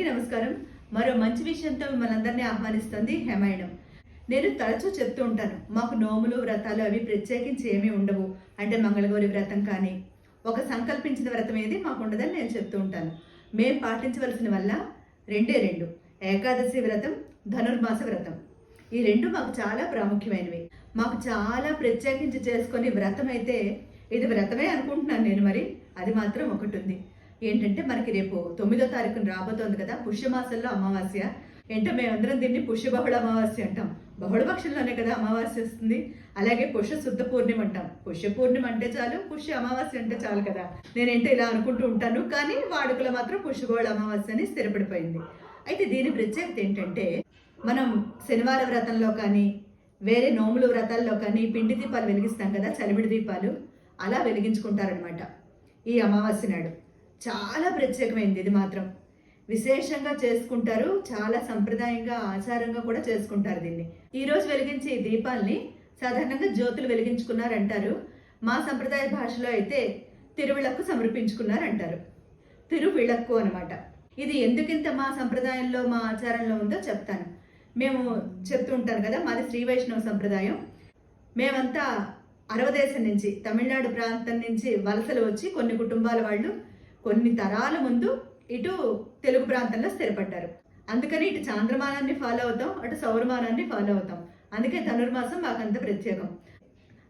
నమస్కారం. మరో మంచి విషయంతో మిమ్మల్ని అందరినీ ఆహ్వానిస్తుంది హేమాయణం. నేను తరచూ చెప్తూ ఉంటాను, మాకు నోములు వ్రతాలు అవి ప్రత్యేకించి ఏమీ ఉండవు. అంటే మంగళగౌరి వ్రతం కానీ ఒక సంకల్పించిన వ్రతం ఏది మాకు ఉండదని నేను చెప్తూ ఉంటాను. మేము పాటించవలసిన వల్ల రెండు ఏకాదశి వ్రతం, ధనుర్మాస వ్రతం. ఈ రెండు మాకు చాలా ప్రాముఖ్యమైనవి. మాకు చాలా ప్రత్యేకించి చేసుకొని వ్రతం అయితే ఇది వ్రతమే అనుకుంటున్నాను నేను. మరి అది మాత్రం ఒకటి ఉంది. ఏంటంటే మనకి రేపు 9వ తారీఖున రాబోతోంది కదా పుష్యమాసంలో అమావాస్య. ఏంటో మేమందరం దీన్ని పుష్యబహుళ అమావాస్య అంటాం. బహుళపక్షంలోనే కదా అమావాస్య వస్తుంది. అలాగే పుష్య శుద్ధ పూర్ణిమ అంటాం. పుష్య పూర్ణిమ అంటే చాలు, పుష్య అమావాస్య అంటే చాలు కదా. నేనేంటో ఇలా అనుకుంటూ ఉంటాను, కానీ వాడుకలో మాత్రం పుష్యబహుళ అమావాస్య అని స్థిరపడిపోయింది. అయితే దీని ప్రత్యేకత ఏంటంటే, మనం శనివార వ్రతంలో కానీ వేరే నోములు వ్రతాల్లో కానీ పిండి దీపాలు వెలిగిస్తాం కదా, చలిమిడి దీపాలు, అలా వెలిగించుకుంటారనమాట. ఈ అమావాస్య నాడు చాలా ప్రత్యేకమైంది. ఇది మాత్రం విశేషంగా చేసుకుంటారు. చాలా సంప్రదాయంగా ఆచారంగా కూడా చేసుకుంటారు దీన్ని. ఈరోజు వెలిగించే ఈ దీపాల్ని సాధారణంగా జ్యోతులు వెలిగించుకున్నారంటారు. మా సంప్రదాయ భాషలో అయితే తిరువిళక్కు సమర్పించుకున్నారంటారు. తిరువిళక్కు అనమాట. ఇది ఎందుకింత మా సంప్రదాయంలో మా ఆచారంలో ఉందో చెప్తాను. మేము చెప్తూ ఉంటాను కదా, మాది శ్రీ వైష్ణవ సంప్రదాయం. మేమంతా అరవదేశం నుంచి, తమిళనాడు ప్రాంతం నుంచి వలసలు వచ్చి కొన్ని కుటుంబాల వాళ్ళు కొన్ని తరాల ముందు ఇటు తెలుగు ప్రాంతంలో స్థిరపడ్డారు. అందుకని ఇటు చాంద్రమానాన్ని ఫాలో అవుతాం, అటు సౌరమానాన్ని ఫాలో అవుతాం. అందుకే ధనుర్మాసం మాకంత ప్రత్యేకం.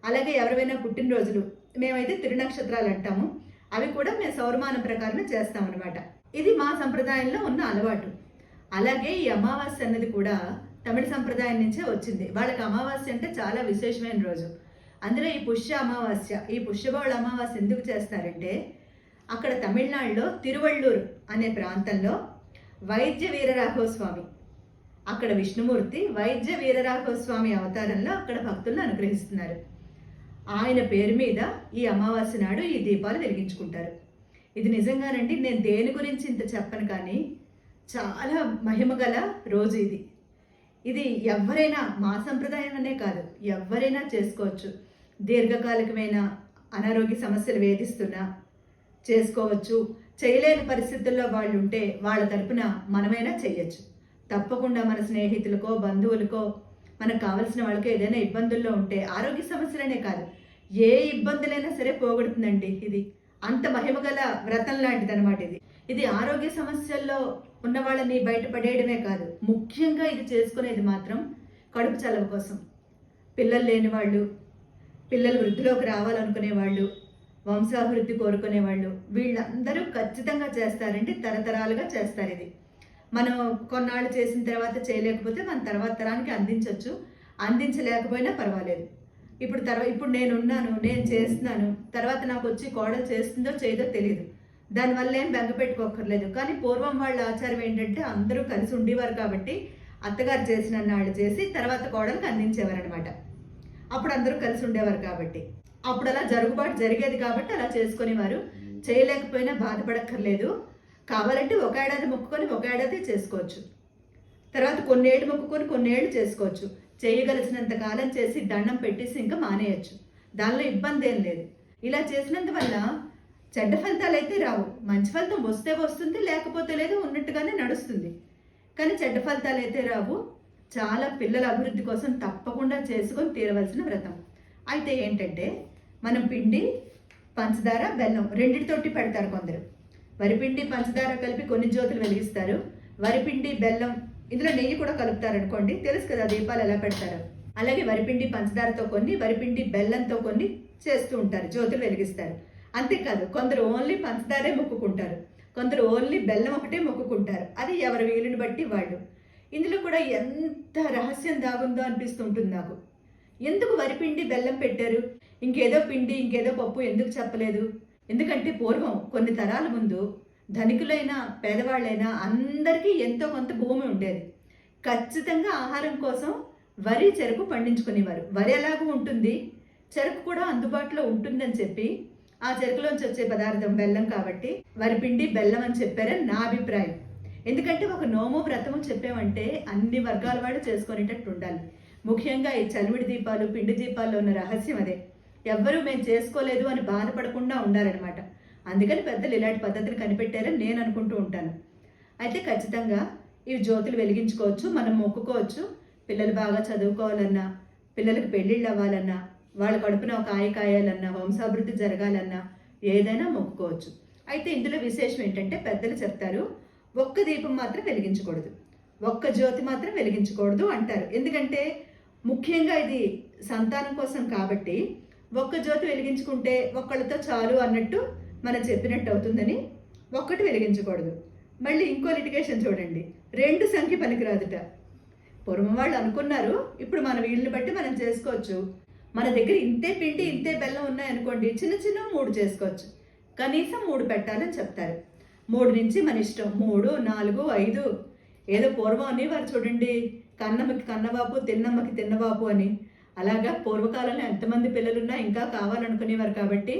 అలాగే ఎవరైనా పుట్టినరోజులు మేమైతే తిరునక్షత్రాలు అంటాము, అవి కూడా మేము సౌరమానం ప్రకారం చేస్తాం అనమాట. ఇది మా సంప్రదాయంలో ఉన్న అలవాటు. అలాగే ఈ అమావాస్య అన్నది కూడా తమిళ సంప్రదాయం నుంచే వచ్చింది. వాళ్ళకి అమావాస్య అంటే చాలా విశేషమైన రోజు. అందులో ఈ పుష్య అమావాస్య, ఈ పుష్యబహుళ అమావాస్య ఎందుకు చేస్తారంటే, అక్కడ తమిళనాడులో తిరువళ్ళూరు అనే ప్రాంతంలో వైద్య వీరరాఘవస్వామి, అక్కడ విష్ణుమూర్తి వైద్య వీరరాఘవస్వామి అవతారంలో అక్కడ భక్తులను అనుగ్రహిస్తున్నారు. ఆయన పేరు మీద ఈ అమావాస్య నాడు ఈ దీపాలు వెలిగించుకుంటారు. ఇది నిజంగానండి, నేను దేని గురించి ఇంత చెప్పను, కానీ చాలా మహిమగల రోజు ఇది. ఇది ఎవరైనా, మా సంప్రదాయం అనే కాదు, ఎవరైనా చేసుకోవచ్చు. దీర్ఘకాలికమైన అనారోగ్య సమస్యలు వేధిస్తున్నా చేసుకోవచ్చు. చేయలేని పరిస్థితుల్లో వాళ్ళు ఉంటే వాళ్ళ తరపున మనమైనా చేయొచ్చు. తప్పకుండా మన స్నేహితులకో బంధువులకో మనకు కావలసిన వాళ్ళకి ఏదైనా ఇబ్బందుల్లో ఉంటే, ఆరోగ్య సమస్యలనే కాదు ఏ ఇబ్బందులైనా సరే పోగొడుతుందండి. ఇది అంత మహిమగల వ్రతం లాంటిది అనమాట. ఇది ఆరోగ్య సమస్యల్లో ఉన్న వాళ్ళని బయటపడేయడమే కాదు, ముఖ్యంగా ఇది చేసుకునేది మాత్రం కడుపు చలవ కోసం. పిల్లలు లేని వాళ్ళు, పిల్లలు వృద్ధిలోకి రావాలనుకునే వాళ్ళు, వంశాభివృద్ధి కోరుకునే వాళ్ళు, వీళ్ళందరూ ఖచ్చితంగా చేస్తారంటే తరతరాలుగా చేస్తారు. ఇది మనం కొన్నాళ్ళు చేసిన తర్వాత చేయలేకపోతే మన తర్వాత తరానికి అందించవచ్చు. అందించలేకపోయినా పర్వాలేదు. ఇప్పుడు నేనున్నాను, నేను చేస్తున్నాను, తర్వాత నాకు వచ్చి కోడలు చేస్తుందో చేయదో తెలియదు. దానివల్ల ఏం బెంగ పెట్టుకోక్కర్లేదు. కానీ పూర్వం వాళ్ళ ఆచారం ఏంటంటే అందరూ కలిసి ఉండేవారు కాబట్టి అత్తగారు చేసిన నాళ్ళు చేసి తర్వాత కోడలకు అందించేవారు అనమాట. అప్పుడు అందరూ కలిసి ఉండేవారు కాబట్టి అప్పుడు అలా జరుగుబాటు జరిగేది కాబట్టి అలా చేసుకునేవారు. చేయలేకపోయినా బాధపడక్కర్లేదు. కావాలంటే ఒక ఏడాది మొక్కుకొని ఒక ఏడాది చేసుకోవచ్చు. తర్వాత కొన్నేళ్ళు మొక్కుకొని కొన్నేళ్ళు చేసుకోవచ్చు. చేయగలిసినంత కాలం చేసి దండం పెట్టేసి ఇంకా మానేయచ్చు. దానిలో ఇబ్బంది ఏం లేదు. ఇలా చేసినందువల్ల చెడ్డ ఫలితాలు అయితే రావు. మంచి ఫలితం వస్తే వస్తుంది, లేకపోతే లేదు, ఉన్నట్టుగానే నడుస్తుంది. కానీ చెడ్డ ఫలితాలు అయితే రావు. చాలా పిల్లల అభివృద్ధి కోసం తప్పకుండా చేసుకొని తీరవలసిన వ్రతం. అయితే ఏంటంటే, మనం పిండి, పంచదార, బెల్లం రెండింటితోటి పెడతారు కొందరు. వరిపిండి పంచదార కలిపి కొన్ని జ్యోతులు వెలిగిస్తారు. వరిపిండి బెల్లం, ఇందులో నెయ్యి కూడా కలుపుతారు అనుకోండి. తెలుసు కదా దీపాలు ఎలా పెడతారు. అలాగే వరిపిండి పంచదారతో కొన్ని, వరిపిండి బెల్లంతో కొన్ని చేస్తూ ఉంటారు, జ్యోతులు వెలిగిస్తారు. అంతేకాదు కొందరు ఓన్లీ పంచదారే మొక్కుకుంటారు, కొందరు ఓన్లీ బెల్లం ఒకటే మొక్కుకుంటారు. అది ఎవరి వీలుని బట్టి వాళ్ళు. ఇందులో కూడా ఎంత రహస్యం దాగుందో అనిపిస్తూ ఉంటుంది నాకు. ఎందుకు వరిపిండి బెల్లం పెట్టారు? ఇంకేదో పిండి, ఇంకేదో పప్పు ఎందుకు చెప్పలేదు? ఎందుకంటే పూర్వం కొన్ని తరాల ముందు ధనికులైనా పేదవాళ్ళైనా అందరికీ ఎంతో కొంత భూమి ఉండేది. ఖచ్చితంగా ఆహారం కోసం వరి, చెరుకు పండించుకునేవారు. వరి ఎలాగూ ఉంటుంది, చెరుకు కూడా అందుబాటులో ఉంటుందని చెప్పి ఆ చెరుకులోంచి వచ్చే పదార్థం బెల్లం కాబట్టి వరిపిండి బెల్లం అని చెప్పారని నా అభిప్రాయం. ఎందుకంటే ఒక నోము వ్రతము చెప్పామంటే అన్ని వర్గాల వాళ్ళు చేసుకునేటట్టు ఉండాలి. ముఖ్యంగా ఈ చలివిడి దీపాలు, పిండి దీపాల్లో ఉన్న రహస్యం అదే. ఎవ్వరూ మేము చేసుకోలేదు అని బాధపడకుండా ఉండాలన్నమాట. అందుకని పెద్దలు ఇలాంటి పద్ధతిని కనిపెట్టారని నేను అనుకుంటూ ఉంటాను. అయితే ఖచ్చితంగా ఇవి జ్యోతులు వెలిగించుకోవచ్చు, మనం మొక్కుకోవచ్చు. పిల్లలు బాగా చదువుకోవాలన్నా, పిల్లలకు పెళ్ళిళ్ళు అవ్వాలన్నా, వాళ్ళ కడుపున ఒక ఆయ కాయాలన్నా, వంశాభివృద్ధి జరగాలన్నా ఏదైనా మొక్కుకోవచ్చు. అయితే ఇందులో విశేషం ఏంటంటే పెద్దలు చెప్తారు, ఒక్క దీపం మాత్రం వెలిగించకూడదు, ఒక్క జ్యోతి మాత్రం వెలిగించకూడదు అంటారు. ఎందుకంటే ముఖ్యంగా ఇది సంతానం కోసం కాబట్టి ఒక్క జ్యోతి వెలిగించుకుంటే ఒక్కళ్ళతో చాలు అన్నట్టు మనం చెప్పినట్టు అవుతుందని ఒక్కటి వెలిగించకూడదు. మళ్ళీ ఇంకో లిటిగేషన్ చూడండి, 2 సంఖ్య పనికిరాదుట. పూర్వం వాళ్ళు అనుకున్నారు, ఇప్పుడు మన వీళ్ళని బట్టి మనం చేసుకోవచ్చు. మన దగ్గర ఇంతే పిండి ఇంతే బెల్లం ఉన్నాయనుకోండి, చిన్న చిన్న 3 చేసుకోవచ్చు, కనీసం 3 పెట్టాలని చెప్తారు. 3 నుంచి మన ఇష్టం, 3, 4, 5. ఏదో పూర్వం అనేవారు చూడండి, కన్నమ్మకి కన్నబాపు, తిన్నమ్మకి తిన్నబాపు అని. అలాగా పూర్వకాలంలో ఎంతమంది పిల్లలున్నా ఇంకా కావాలనుకునేవారు కాబట్టి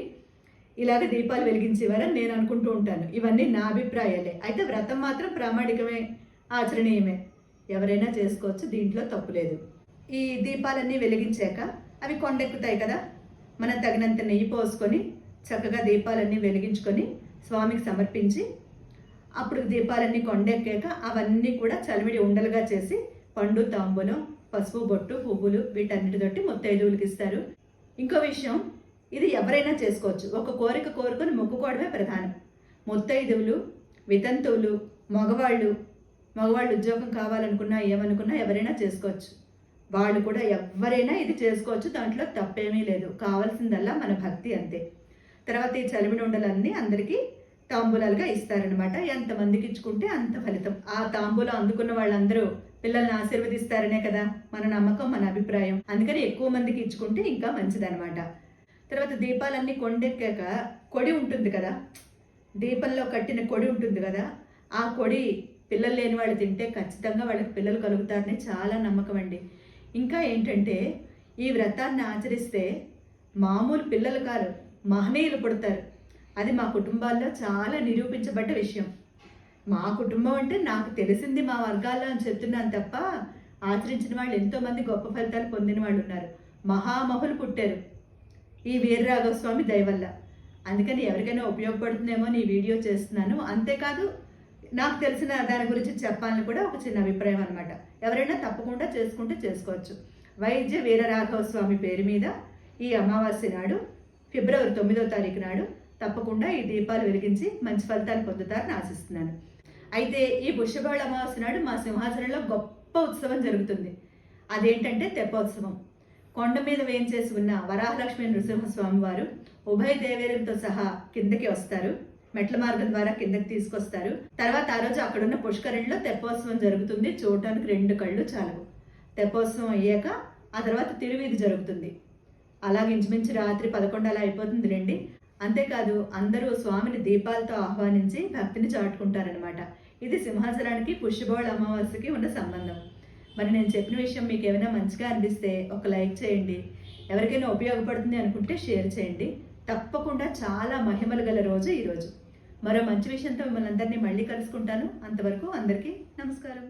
ఇలాగ దీపాలు వెలిగించేవారని నేను అనుకుంటూ ఉంటాను. ఇవన్నీ నా అభిప్రాయాలే. అయితే వ్రతం మాత్రం ప్రామాణికమే, ఆచరణీయమే, ఎవరైనా చేసుకోవచ్చు, దీంట్లో తప్పులేదు. ఈ దీపాలన్నీ వెలిగించాక అవి కొండెక్కుతాయి కదా, మనం తగినంత నెయ్యి పోసుకొని చక్కగా దీపాలన్నీ వెలిగించుకొని స్వామికి సమర్పించి, అప్పుడు దీపాలన్నీ కొండెక్కాక అవన్నీ కూడా చలివిడి ఉండలుగా చేసి పండు, తాంబూలం, పసుపు, బొట్టు, పువ్వులు వీటన్నిటితోటి ముత్తైదువులకి ఇస్తారు. ఇంకో విషయం, ఇది ఎవరైనా చేసుకోవచ్చు, ఒక కోరిక కోరుకొని మొక్కుకోవడమే ప్రధానం. ముత్తైదువులు, వితంతువులు, మగవాళ్ళు ఉద్యోగం కావాలనుకున్నా ఏమనుకున్నా ఎవరైనా చేసుకోవచ్చు. వాళ్ళు కూడా ఎవరైనా ఇది చేసుకోవచ్చు, దాంట్లో తప్పేమీ లేదు. కావాల్సిందల్లా మన భక్తి అంతే. తర్వాత ఈ చలివిడి ఉండలన్నీ అందరికీ తాంబూలాలుగా ఇస్తారనమాట. ఎంతమందికి ఇచ్చుకుంటే అంత ఫలితం. ఆ తాంబూలం అందుకున్న వాళ్ళందరూ పిల్లల్ని ఆశీర్వదిస్తారనే కదా మన నమ్మకం, మన అభిప్రాయం. అందుకని ఎక్కువ మందికి ఇచ్చుకుంటే ఇంకా మంచిదనమాట. తర్వాత దీపాలన్నీ కొండెక్కాక కొడి ఉంటుంది కదా, దీపంలో కట్టిన కొడి ఉంటుంది కదా, ఆ కొడి పిల్లలు లేని వాళ్ళు తింటే ఖచ్చితంగా వాళ్ళకి పిల్లలు కలుగుతారని చాలా నమ్మకం అండి. ఇంకా ఏంటంటే ఈ వ్రతాన్ని ఆచరిస్తే మామూలు పిల్లలు కారు, మహనీయులు పుడతారు. అది మా కుటుంబాల్లో చాలా నిరూపించబడ్డ విషయం. మా కుటుంబం అంటే నాకు తెలిసింది మా వర్గాల్లో అని చెప్తున్నాను తప్ప, ఆచరించిన వాళ్ళు ఎంతోమంది గొప్ప ఫలితాలు పొందిన వాళ్ళు ఉన్నారు. మహామహులు పుట్టారు ఈ వీరరాఘవస్వామి దయ వల్ల. అందుకని ఎవరికైనా ఉపయోగపడుతుందేమో ఈ వీడియో చేస్తున్నాను. అంతేకాదు నాకు తెలిసిన దాని గురించి చెప్పాలని కూడా ఒక చిన్న అభిప్రాయం అనమాట. ఎవరైనా తప్పకుండా చేసుకుంటే చేసుకోవచ్చు. వైద్య వీరరాఘవస్వామి పేరు మీద ఈ అమావాస్య నాడు ఫిబ్రవరి 9వ తారీఖు నాడు తప్పకుండా ఈ దీపాలు వెలిగించి మంచి ఫలితాలు పొందుతారని ఆశిస్తున్నాను. అయితే ఈ పుష్యబహుళ అమావాస్య నాడు మా సింహాసనంలో గొప్ప ఉత్సవం జరుగుతుంది. అదేంటంటే తెప్పోత్సవం. కొండ మీద వేయించేసి ఉన్న వరాహలక్ష్మి నృసింహస్వామి వారు ఉభయ దేవేరులతో సహా కిందకి వస్తారు. మెట్ల మార్గం ద్వారా కిందకి తీసుకొస్తారు. తర్వాత ఆ రోజు అక్కడున్న పుష్కరిణిలో తెప్పోత్సవం జరుగుతుంది. చూడటానికి 2 కళ్ళు చాలవు. తెప్పోత్సవం అయ్యాక ఆ తర్వాత తిరువీధి జరుగుతుంది. అలాగే ఇంచుమించు రాత్రి 11 అలా అయిపోతుంది రండి. అంతేకాదు అందరూ స్వామిని దీపాలతో ఆహ్వానించి భక్తిని చాటుకుంటారనమాట. ఇది సింహాసనానికి పుష్యబహుళ అమావాస్యకి ఉన్న సంబంధం. మరి నేను చెప్పిన విషయం మీకు ఏమైనా మంచిగా అనిపిస్తే ఒక లైక్ చేయండి. ఎవరికైనా ఉపయోగపడుతుంది అనుకుంటే షేర్ చేయండి. తప్పకుండా చాలా మహిమలు గల రోజు ఈరోజు. మరో మంచి విషయంతో మిమ్మల్ని అందరినీ మళ్ళీ కలుసుకుంటాను. అంతవరకు అందరికీ నమస్కారం.